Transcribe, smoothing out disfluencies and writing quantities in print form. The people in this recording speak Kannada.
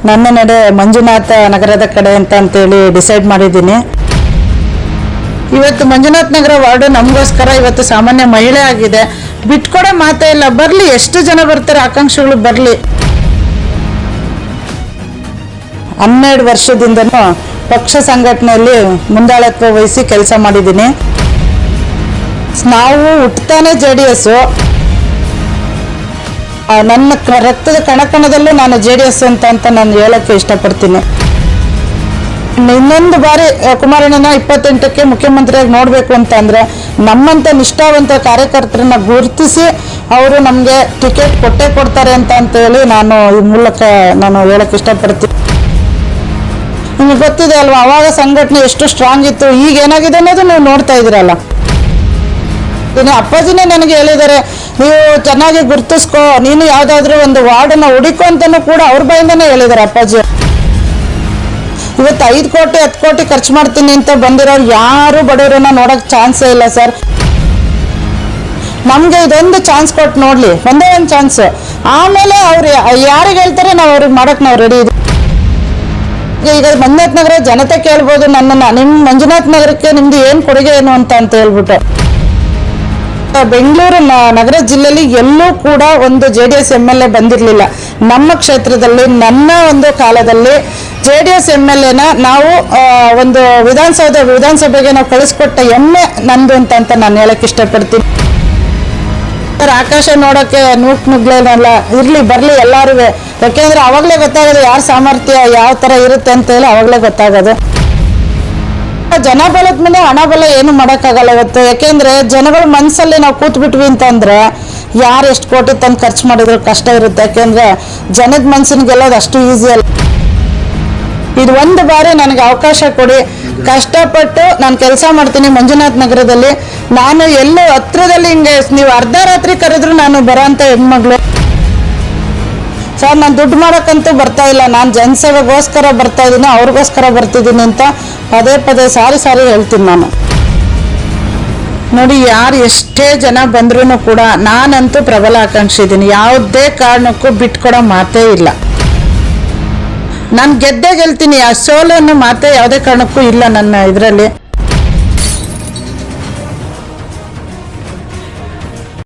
ನನ್ನ ನಡೆ ಮಂಜುನಾಥ ನಗರದ ಕಡೆ ಅಂತೇಳಿ ಡಿಸೈಡ್ ಮಾಡಿದ್ದೀನಿ. ಇವತ್ತು ಮಂಜುನಾಥ ನಗರ ವಾರ್ಡು ನಮಗೋಸ್ಕರ ಇವತ್ತು ಸಾಮಾನ್ಯ ಮಹಿಳೆ ಆಗಿದೆ. ಬಿಟ್ಕೊಡೋ ಮಾತೇ ಇಲ್ಲ. ಬರಲಿ, ಎಷ್ಟು ಜನ ಬರ್ತಾರೆ ಆಕಾಂಕ್ಷಿಗಳು ಬರಲಿ. 12 ವರ್ಷದಿಂದನೂ ಪಕ್ಷ ಸಂಘಟನೆಯಲ್ಲಿ ಮುಂದಾಳತ್ವ ವಹಿಸಿ ಕೆಲಸ ಮಾಡಿದ್ದೀನಿ. ನಾವು ಹುಟ್ಟತಾನೆ JDS. ನನ್ನ ರಕ್ತದ ಕಣಕಣದಲ್ಲೂ ನಾನು JDS ಅಂತ ನಾನು ಹೇಳೋಕ್ಕೆ ಇಷ್ಟಪಡ್ತೀನಿ. ಇನ್ನೊಂದು ಬಾರಿ ಕುಮಾರಣ್ಣನ 28ಕ್ಕೆ ಮುಖ್ಯಮಂತ್ರಿಯಾಗಿ ನೋಡಬೇಕು ಅಂತಂದರೆ ನಮ್ಮಂಥ ನಿಷ್ಠಾವಂತ ಕಾರ್ಯಕರ್ತರನ್ನ ಗುರುತಿಸಿ ಅವರು ನಮಗೆ ಟಿಕೆಟ್ ಕೊಟ್ಟೇ ಕೊಡ್ತಾರೆ ಅಂತೇಳಿ ನಾನು ಈ ಮೂಲಕ ನಾನು ಹೇಳೋಕ್ಕೆ ಇಷ್ಟಪಡ್ತೀನಿ. ನಿಮಗೆ ಗೊತ್ತಿದೆ ಅಲ್ವಾ, ಅವಾಗ ಸಂಘಟನೆ ಎಷ್ಟು ಸ್ಟ್ರಾಂಗ್ ಇತ್ತು, ಈಗ ಏನಾಗಿದೆ ಅನ್ನೋದು ನೀವು ನೋಡ್ತಾ ಇದ್ದೀರಲ್ಲ. ಅಪ್ಪಾಜಿನೇ ನನಗೆ ಹೇಳಿದ್ದಾರೆ, ನೀವು ಚೆನ್ನಾಗಿ ಗುರುತಿಸ್ಕೋ, ನೀನು ಯಾವುದಾದ್ರೂ ಒಂದು ವಾರ್ಡನ್ನು ಹುಡುಕೋ ಅಂತಲೂ ಕೂಡ ಅವ್ರ ಬಾಯಿಂದನೇ ಹೇಳಿದ್ದಾರೆ ಅಪ್ಪಾಜಿ. ಇವತ್ತು 5 ಕೋಟಿ 10 ಕೋಟಿ ಖರ್ಚು ಮಾಡ್ತೀನಿ ಅಂತ ಬಂದಿರೋರು ಯಾರು ಬಡವರನ್ನ ನೋಡೋಕೆ ಚಾನ್ಸೇ ಇಲ್ಲ ಸರ್. ನಮಗೆ ಇದೊಂದು ಚಾನ್ಸ್ ಕೊಟ್ಟು ನೋಡಲಿ, ಒಂದೇ ಒಂದು ಚಾನ್ಸ್. ಆಮೇಲೆ ಅವ್ರು ಯಾರಿಗೆ ಹೇಳ್ತಾರೆ ನಾವು ಅವ್ರಿಗೆ ಮಾಡೋಕೆ ನಾವು ರೆಡಿ ಇದ್ದೀವಿ. ಈಗ ಮಂಜುನಾಥ ನಗರ ಜನತೆ ಕೇಳ್ಬೋದು ನನ್ನನ್ನು, ನಿಮ್ಮ ಮಂಜುನಾಥ ನಗರಕ್ಕೆ ನಿಮ್ದು ಏನು ಕೊಡುಗೆ ಏನು ಅಂತ ಹೇಳ್ಬಿಟ್ಟು. ಬೆಂಗಳೂರು ನಗರ ಜಿಲ್ಲೆಯಲ್ಲಿ ಎಲ್ಲೂ ಕೂಡ ಒಂದು JDS MLA ಬಂದಿರಲಿಲ್ಲ. ನಮ್ಮ ಕ್ಷೇತ್ರದಲ್ಲಿ ನನ್ನ ಒಂದು ಕಾಲದಲ್ಲಿ JDS MLAನ ನಾವು ಒಂದು ವಿಧಾನಸಭೆಗೆ ನಾವು ಕಳಿಸ್ಕೊಟ್ಟ ಹೆಮ್ಮೆ ನಂದು ಅಂತ ನಾನು ಹೇಳಕ್ಕೆ ಇಷ್ಟಪಡ್ತೀನಿ. ಆಕಾಶ ನೋಡೋಕ್ಕೆ ನುಗ್ಲೇನಲ್ಲ, ಇರಲಿ ಬರಲಿ ಎಲ್ಲರೂ. ಯಾಕೆಂದರೆ ಅವಾಗಲೇ ಗೊತ್ತಾಗೋದು ಯಾರ ಸಾಮರ್ಥ್ಯ ಯಾವ ಥರ ಇರುತ್ತೆ ಅಂತ ಹೇಳಿ ಅವಾಗಲೇ ಗೊತ್ತಾಗೋದು. ಜನ ಬಲದ ಮೇಲೆ ಹಣ ಬಲ ಏನು ಮಾಡೋಕ್ಕಾಗಲ್ಲ ಇವತ್ತು. ಯಾಕೆಂದರೆ ಜನಗಳ ಮನಸ್ಸಲ್ಲಿ ನಾವು ಕೂತ್ಬಿಟ್ವಿ ಅಂತಂದರೆ ಯಾರು ಎಷ್ಟು ಕೋಟಿ ತಂದು ಖರ್ಚು ಮಾಡಿದ್ರು ಕಷ್ಟ ಇರುತ್ತೆ. ಯಾಕೆಂದರೆ ಜನದ ಮನಸ್ಸಿನ ಗೆಲ್ಲೋದು ಅಷ್ಟು ಈಸಿ ಅಲ್ಲ. ಇದು ಒಂದು ಬಾರಿ ನನಗೆ ಅವಕಾಶ ಕೊಡಿ, ಕಷ್ಟಪಟ್ಟು ನಾನು ಕೆಲಸ ಮಾಡ್ತೀನಿ ಮಂಜುನಾಥ ನಗರದಲ್ಲಿ. ನಾನು ಎಲ್ಲೂ ಹತ್ರದಲ್ಲಿ ಹಿಂಗೆ ನೀವು ಅರ್ಧ ರಾತ್ರಿ ಕರೆದ್ರು ನಾನು ಬರೋ ಅಂಥ ಹೆಣ್ಮಗಳು ಸರ್. ನಾನು ದುಡ್ಡು ಮಾಡೋಕ್ಕಂತೂ ಬರ್ತಾ ಇಲ್ಲ, ನಾನು ಜನಸೇವೆಗೋಸ್ಕರ ಬರ್ತಾ ಇದ್ದೀನಿ, ಅವ್ರಿಗೋಸ್ಕರ ಬರ್ತಿದ್ದೀನಿ ಅಂತ ಪದೇ ಸಾರಿ ಹೇಳ್ತೀನಿ ನಾನು. ನೋಡಿ, ಯಾರು ಎಷ್ಟೇ ಜನ ಬಂದ್ರೂ ಕೂಡ ನಾನಂತೂ ಪ್ರಬಲ ಆಕಾಂಕ್ಷಿ ಇದ್ದೀನಿ. ಯಾವುದೇ ಕಾರಣಕ್ಕೂ ಬಿಟ್ಕೊಡೋ ಮಾತೇ ಇಲ್ಲ. ನಾನು ಗೆದ್ದೇ ಗೆಲ್ತೀನಿ, ಆ ಸೋಲು ಅನ್ನೋ ಮಾತೇ ಯಾವುದೇ ಕಾರಣಕ್ಕೂ ಇಲ್ಲ ನನ್ನ ಇದರಲ್ಲಿ.